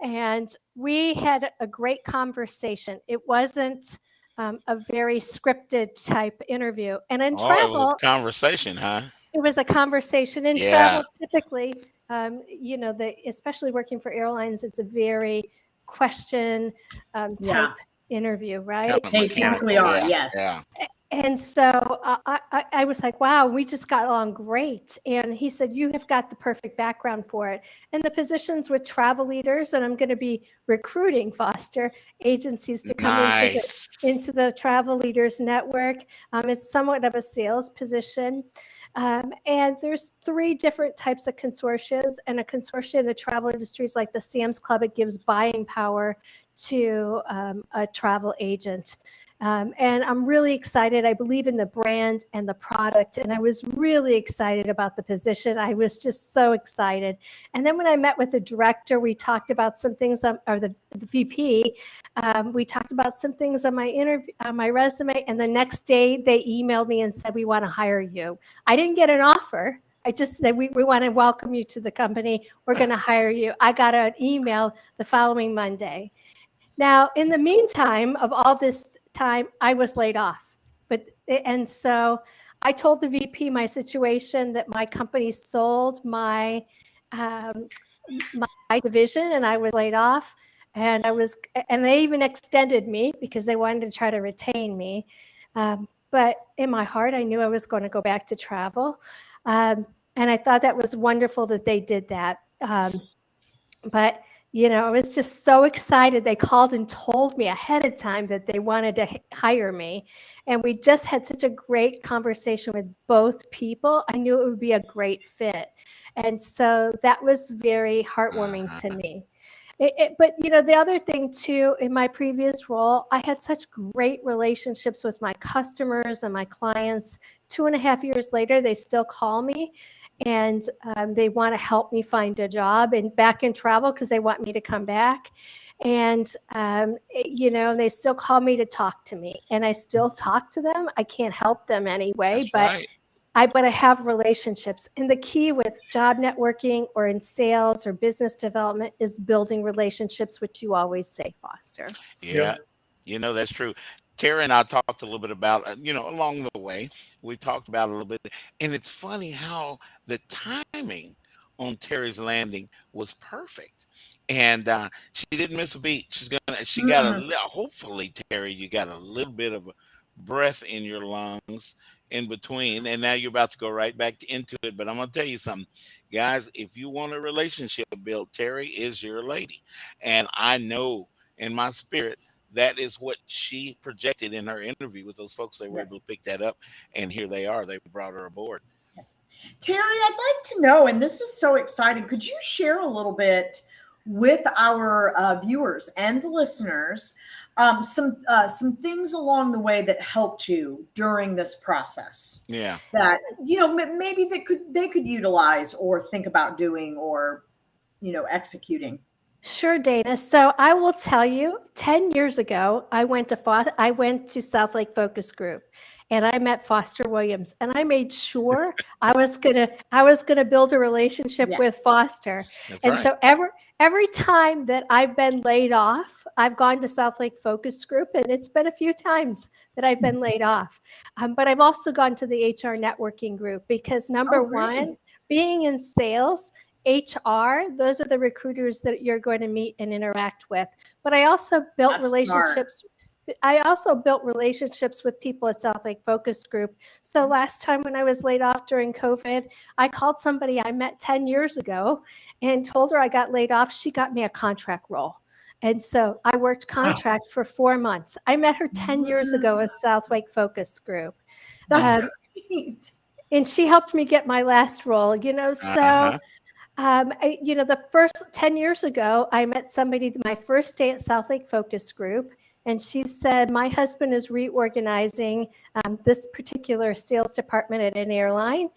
And we had a great conversation. It wasn't a very scripted type interview. And in It was travel, a conversation, huh? it was a conversation. In travel, typically, especially working for airlines, it's a very question type interview, right? They typically are, yes. Yeah. And so I was like, wow, we just got along great. And he said, you have got the perfect background for it. And the positions with travel leaders, and I'm going to be recruiting Foster agencies to come into the travel leaders network. It's somewhat of a sales position. And there's 3 different types of consortia, and a consortia in the travel industry is like the Sam's Club. It gives buying power to a travel agent. And I'm really excited. I believe in the brand and the product, and I was really excited about the position. I was just so excited. And then when I met with the director, we talked about some things, or the VP, we talked about some things on my interview, on my resume, and the next day they emailed me and said, we want to hire you. I didn't get an offer. I just said, we want to welcome you to the company. We're going to hire you. I got an email the following Monday. Now, in the meantime of all this time, I was laid off. And so I told the VP my situation, that my company sold my division, and I was laid off. And they even extended me because they wanted to try to retain me. But in my heart, I knew I was going to go back to travel. And I thought that was wonderful that they did that. But I was just so excited. They called and told me ahead of time that they wanted to hire me. And we just had such a great conversation with both people. I knew it would be a great fit. And so that was very heartwarming to me. But the other thing too, in my previous role, I had such great relationships with my customers and my clients. 2.5 years later, they still call me, and they want to help me find a job and back in travel because they want me to come back. And, they still call me to talk to me, and I still talk to them. I can't help them anyway, but I have relationships. And the key with job networking or in sales or business development is building relationships, which you always say, Foster. Yeah. That's true. Terri and I talked a little bit about, along the way, we talked about a little bit. And it's funny how the timing on Terri's landing was perfect. And she didn't miss a beat. She got hopefully, Terri, you got a little bit of a breath in your lungs in between, and now you're about to go right back into it. But I'm going to tell you something, guys. If you want a relationship built, Terri is your lady. And I know in my spirit that is what she projected in her interview with those folks. They were able to pick that up, and here they are. They brought her aboard. Terri, I'd like to know, and this is so exciting, could you share a little bit with our viewers and the listeners some things along the way that helped you during this process? Yeah. That maybe they could utilize or think about doing or executing. Sure, Dana. So I will tell you, 10 years ago, I went to South Lake Focus Group, and I met Foster Williams, and I made sure I was gonna build a relationship with Foster. So every time that I've been laid off, I've gone to South Lake Focus Group, and it's been a few times that I've been laid off. But I've also gone to the HR networking group because number one, being in sales, HR, those are the recruiters that you're going to meet and interact with. But I also built That's relationships. I also built relationships with people at South Lake Focus Group. So last time when I was laid off during COVID, I called somebody I met 10 years ago and told her I got laid off. She got me a contract role. And so I worked contract for 4 months. I met her 10 years ago at South Lake Focus Group. That's great. And she helped me get my last role, so the first 10 years ago, I met somebody my first day at South Lake Focus Group, and she said, my husband is reorganizing this particular sales department at an airline.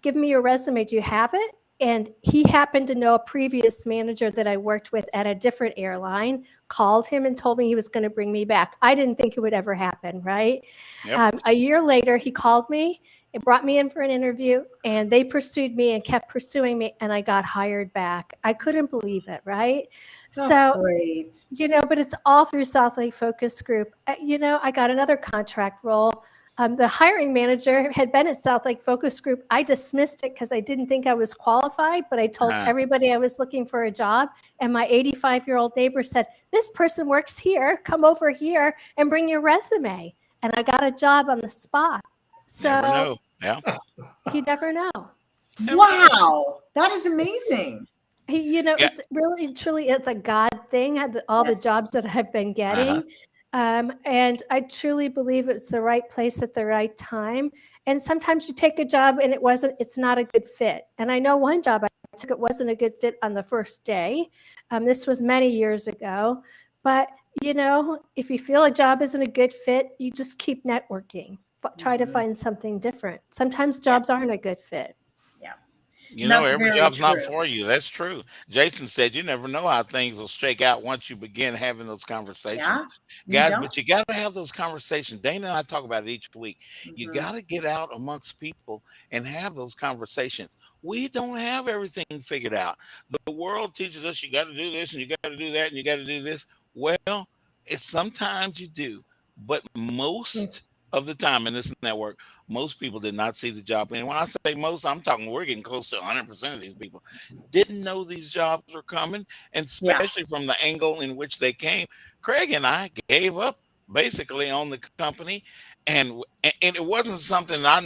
Give me your resume. Do you have it? And he happened to know a previous manager that I worked with at a different airline, called him and told me he was going to bring me back. I didn't think it would ever happen, right? Yep. A year later, he called me. It brought me in for an interview, and they pursued me and kept pursuing me, and I got hired back. I couldn't believe it, right? That's great. But it's all through South Lake Focus Group. I got another contract role. The hiring manager had been at South Lake Focus Group. I dismissed it because I didn't think I was qualified, but I told everybody I was looking for a job. And my 85-year-old neighbor said, this person works here. Come over here and bring your resume. And I got a job on the spot. So Never know. Yeah. You never know. Wow. That is amazing. It's really, truly, it's a God thing, all the jobs that I've been getting. And I truly believe it's the right place at the right time. And sometimes you take a job and it's not a good fit. And I know one job I took, it wasn't a good fit on the first day. This was many years ago. But, if you feel a job isn't a good fit, you just keep networking. Try to find something different. Sometimes jobs aren't a good fit. Every job's not for you. That's true. Jason said you never know how things will shake out once you begin having those conversations. Guys, but you got to have those conversations. Dana and I talk about it each week. You got to get out amongst people and have those conversations. We don't have everything figured out. The world teaches us you got to do this and you got to do that and you got to do this. Well, it's sometimes you do, but most of the time in this network, most people did not see the job. And when I say most, I'm talking we're getting close to 100% of these people didn't know these jobs were coming, and especially from the angle in which they came. Craig and I gave up basically on the company, and it wasn't something I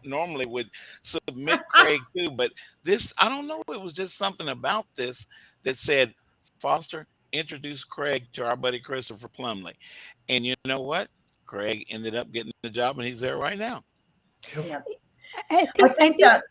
normally would submit Craig to, but this, I don't know, it was just something about this that said, Foster, introduce Craig to our buddy Christopher Plumley. And you know what? Craig ended up getting the job, and he's there right now. I think that.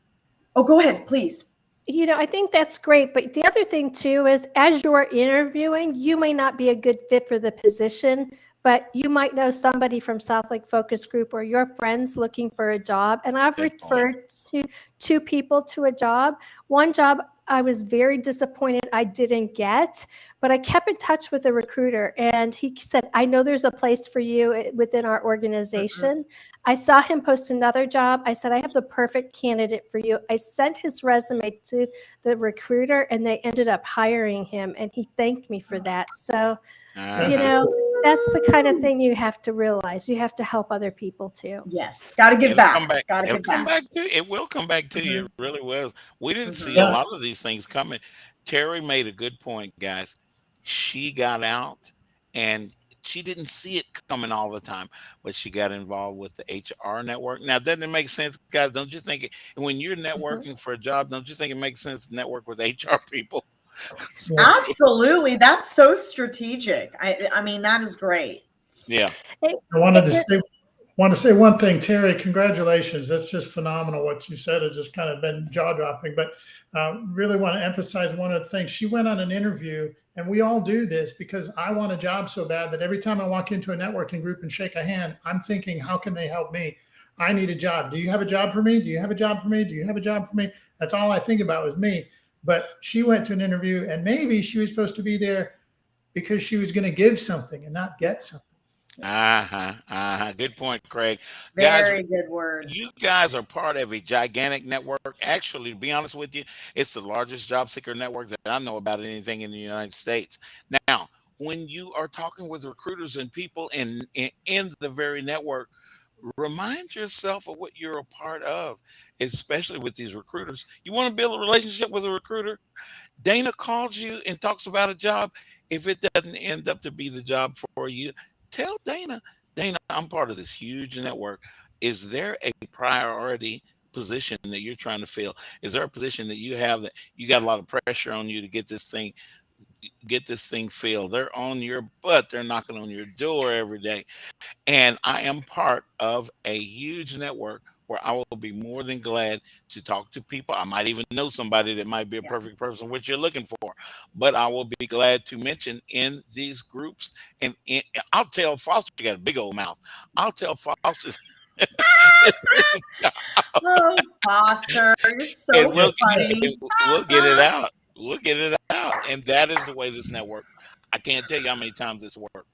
Oh, go ahead, please. I think that's great. But the other thing, too, is as you're interviewing, you may not be a good fit for the position, but you might know somebody from South Lake Focus Group or your friends looking for a job. And I've referred to 2 people to a job. One job I was very disappointed I didn't get, but I kept in touch with a recruiter, and he said, I know there's a place for you within our organization. I saw him post another job. I said, I have the perfect candidate for you. I sent his resume to the recruiter, and they ended up hiring him, and he thanked me for that. So, that's the kind of thing you have to realize. You have to help other people too. Yes. Got to give back. It will come back to you. It really will. We didn't see a lot of these things coming. Terri made a good point, guys. She got out and she didn't see it coming all the time, but she got involved with the HR network. Now, doesn't it make sense, guys? Don't you think when you're networking for a job, don't you think it makes sense to network with HR people? Absolutely. That's so strategic. I mean, that is great. Yeah. I want to say one thing, Terri, congratulations. That's just phenomenal. What you said has just kind of been jaw-dropping, but really want to emphasize one of the things. She went on an interview, and we all do this because I want a job so bad that every time I walk into a networking group and shake a hand, I'm thinking, how can they help me? I need a job. Do you have a job for me? Do you have a job for me? Do you have a job for me? That's all I think about was me. But she went to an interview, and maybe she was supposed to be there because she was going to give something and not get something. Good point, Craig. Very good word. You guys are part of a gigantic network. Actually, to be honest with you, it's the largest job seeker network that I know about anything in the United States. Now, when you are talking with recruiters and people in the very network, remind yourself of what you're a part of, especially with these recruiters. You want to build a relationship with a recruiter? Dana calls you and talks about a job. If it doesn't end up to be the job for you, tell Dana, Dana, I'm part of this huge network. Is there a priority position that you're trying to fill? Is there a position that you have that you got a lot of pressure on you to get this thing filled? They're on your butt. They're knocking on your door every day. And I am part of a huge network where I will be more than glad to talk to people. I might even know somebody that might be a perfect person, which you're looking for. But I will be glad to mention in these groups. And I'll tell Foster, you got a big old mouth. I'll tell Foster there's a job. Oh, Foster, you're so And funny. we'll get it out. We'll get it out. And that is the way this network, I can't tell you how many times it's worked.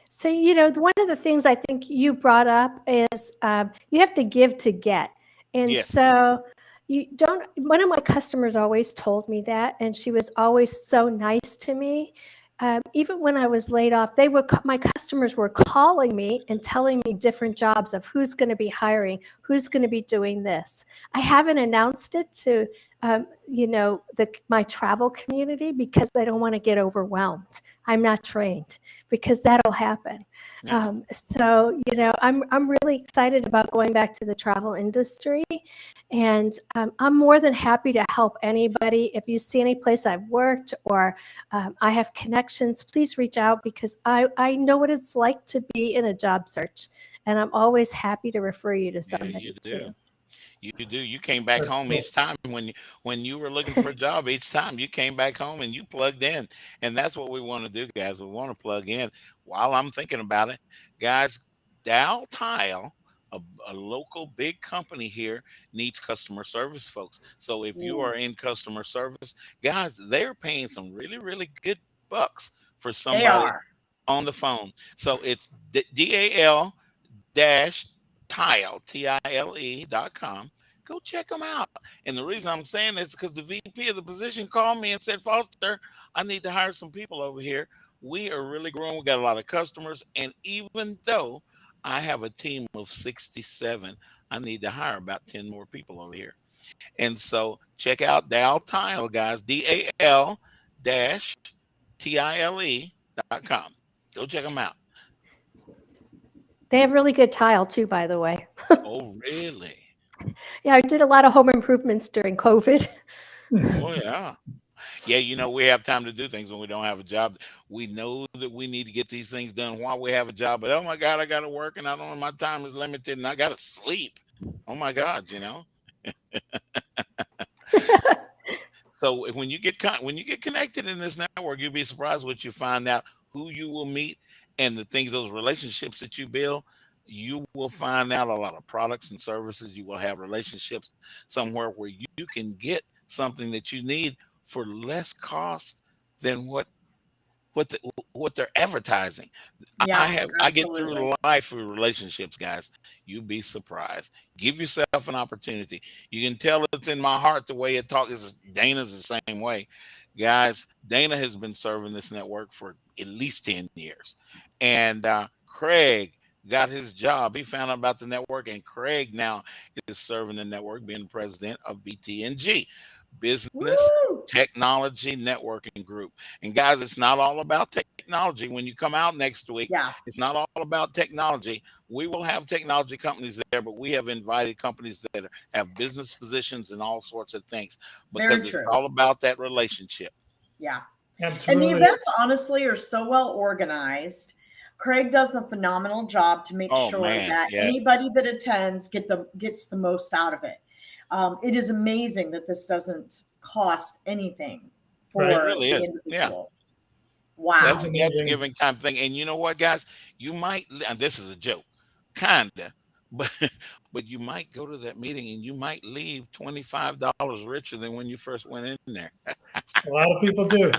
So, one of the things I think you brought up is you have to give to get. And Yes. so one of my customers always told me that, and she was always so nice to me. Even when I was laid off, my customers were calling me and telling me different jobs of who's going to be hiring, who's going to be doing this. I haven't announced it to, my travel community because I don't want to get overwhelmed. I'm not trained because that'll happen. Yeah. I'm really excited about going back to the travel industry, and I'm more than happy to help anybody. If you see any place I've worked or I have connections, please reach out because I know what it's like to be in a job search, and I'm always happy to refer you to somebody you too. do. You do. You came back home each time when you were looking for a job. Each time you came back home and you plugged in, and that's what we want to do, guys. We want to plug in. While I'm thinking about it, guys, Dow Tile, a local big company here, needs customer service folks. So if you are in customer service, guys, they're paying some really, really good bucks for They somebody are. on the phone. So it's DAL dash tile, TILE.com. Go check them out. And the reason I'm saying this is because the VP of the position called me and said, Foster, I need to hire some people over here. We are really growing. We got a lot of customers. And even though I have a team of 67, I need to hire about 10 more people over here. And so check out Dow Tile, guys, DAL dash TILE.com. Go check them out. They have really good tile too, by the way. Oh, really? Yeah, I did a lot of home improvements during COVID. Oh, yeah. Yeah, we have time to do things when we don't have a job. We know that we need to get these things done while we have a job, but oh my God, I got to work and I don't know, my time is limited and I got to sleep. Oh my God, So when you get connected in this network, you'll be surprised what you find out, who you will meet, and the things, those relationships that you build. You will find out a lot of products and services. You will have relationships somewhere where you can get something that you need for less cost than what they're advertising. Yeah, I get through absolutely. life through relationships, guys. You'd be surprised. Give yourself an opportunity. You can tell it's in my heart the way it talks. Dana's the same way, guys. Dana has been serving this network for at least 10 years, and Craig got his job. He found out about the network, and Craig now is serving the network, being the president of BTNG, Business Woo! Technology Networking Group. And guys, it's not all about technology. When you come out next week, Yeah. it's not all about technology. We will have technology companies there, but we have invited companies that have business positions and all sorts of things because Very it's true. all about that relationship. Yeah. Absolutely. And the events, honestly, are so well organized. Craig does a phenomenal job to make Oh, sure man, that yes. anybody that attends gets the most out of it. It is amazing that this doesn't cost anything for Right. It really the is. individual. Yeah. Wow. That's a Amazing. giving time thing. And you know what, guys? You might, and this is a joke, kinda, but you might go to that meeting and you might leave $25 richer than when you first went in there. A lot of people do.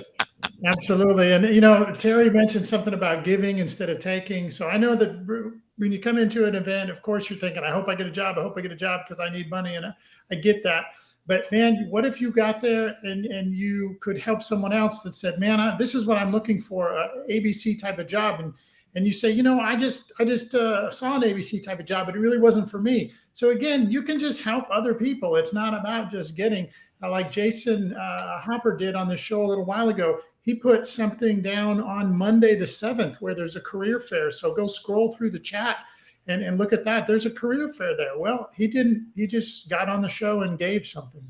Absolutely. And, Terry mentioned something about giving instead of taking. So I know that when you come into an event, of course, you're thinking, I hope I get a job. I hope I get a job because I need money. And I get that. But man, what if you got there and you could help someone else that said, man, this is what I'm looking for, a ABC type of job. and you say, I just saw an ABC type of job, but it really wasn't for me. So again, you can just help other people. It's not about just getting, like Jason Hopper did on the show a little while ago. He put something down on Monday the 7th where there's a career fair. So go scroll through the chat and look at that. There's a career fair there. Well, he didn't. He just got on the show and gave something.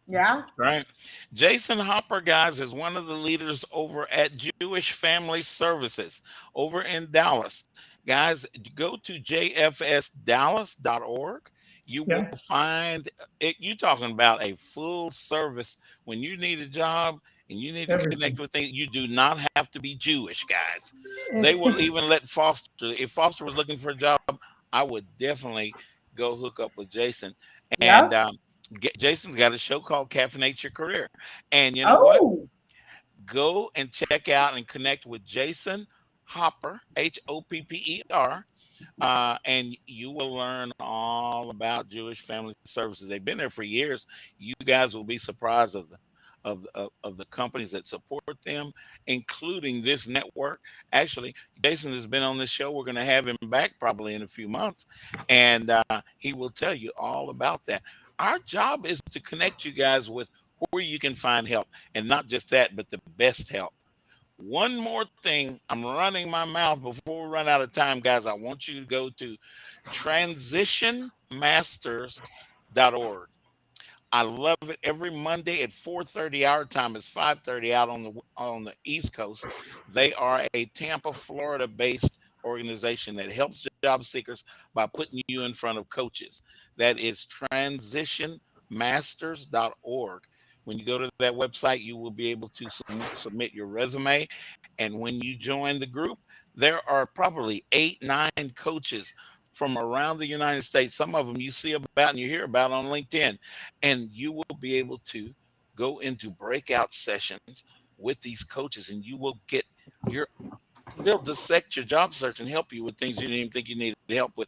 Yeah. Right. Jason Hopper, guys, is one of the leaders over at Jewish Family Services over in Dallas. Guys, go to jfsdallas.org. You will find it. You're talking about a full service when you need a job and you need to connect with things. You do not have to be Jewish, guys. They will even let Foster. If Foster was looking for a job, I would definitely go hook up with Jason. And Jason's got a show called Caffeinate Your Career. And you know what? Go and check out and connect with Jason Hopper, Hopper. And you will learn all about Jewish Family Services. They've been there for years. You guys will be surprised of the companies that support them, including this network. Actually, Jason has been on this show. We're going to have him back probably in a few months, and he will tell you all about that. Our job is to connect you guys with where you can find help, and not just that, but the best help. One more thing, I'm running my mouth before we run out of time, guys. I want you to go to transitionmasters.org. I love it. Every Monday at 4:30 our time, it's 5:30 out on the East Coast. They are a Tampa, Florida-based organization that helps job seekers by putting you in front of coaches. That is transitionmasters.org. When you go to that website, you will be able to submit your resume. And when you join the group, there are probably 8-9 coaches from around the United States. Some of them you see about and you hear about on LinkedIn. And you will be able to go into breakout sessions with these coaches, and you will get they'll dissect your job search and help you with things you didn't even think you needed help with.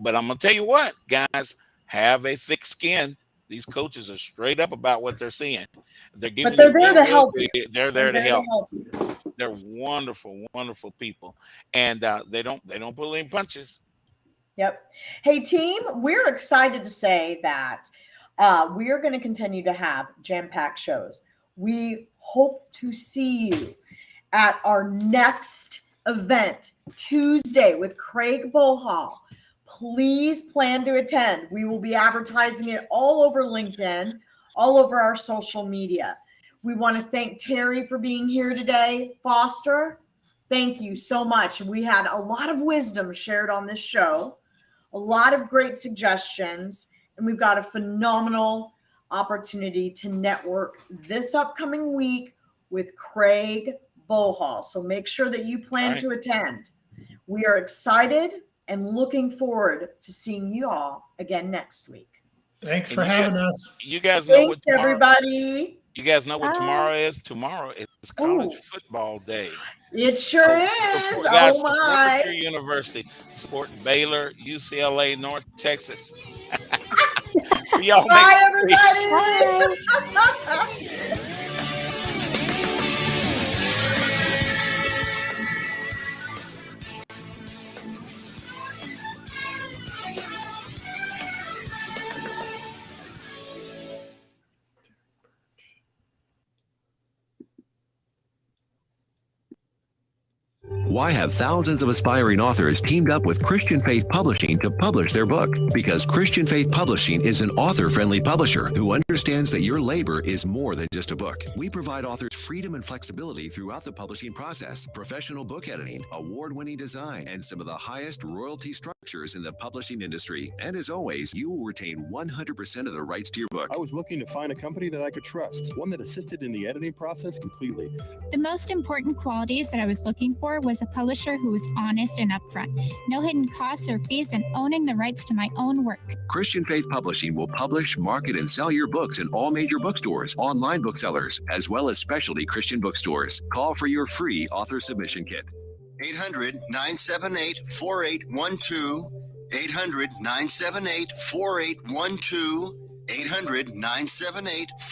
But I'm going to tell you what, guys, have a thick skin. These coaches are straight up about what they're seeing. They're giving there to help you. They're there to help. They're wonderful, wonderful people, and they don't pull any punches. Yep. Hey, team, we're excited to say that we are going to continue to have jam-packed shows. We hope to see you at our next event Tuesday with Craig Bohall. Please plan to attend. We will be advertising it all over LinkedIn, all over our social media. We want to thank Terri for being here today. Foster, thank you so much. We had a lot of wisdom shared on this show, a lot of great suggestions, and we've got a phenomenal opportunity to network this upcoming week with Craig Bohall. So make sure that you plan to attend. We are excited and looking forward to seeing you all again next week. Thanks for having us. You guys know Thanks, everybody. You guys know what tomorrow is? Tomorrow is college football day. It sure is. Guys, oh my! Support your university. Support Baylor, UCLA, North Texas. See y'all next week. Everybody. Why have thousands of aspiring authors teamed up with Christian Faith Publishing to publish their book? Because Christian Faith Publishing is an author-friendly publisher who understands that your labor is more than just a book. We provide authors freedom and flexibility throughout the publishing process, professional book editing, award-winning design, and some of the highest royalty structures in the publishing industry. And as always, you will retain 100% of the rights to your book. I was looking to find a company that I could trust, one that assisted in the editing process completely. The most important qualities that I was looking for was a publisher who was honest and upfront, no hidden costs or fees, and owning the rights to my own work. Christian Faith Publishing will publish, market, and sell your books in all major bookstores, online booksellers, as well as specialty Christian bookstores. Call for your free author submission kit. 800-978-4812. 800-978-4812. 800-978-4812.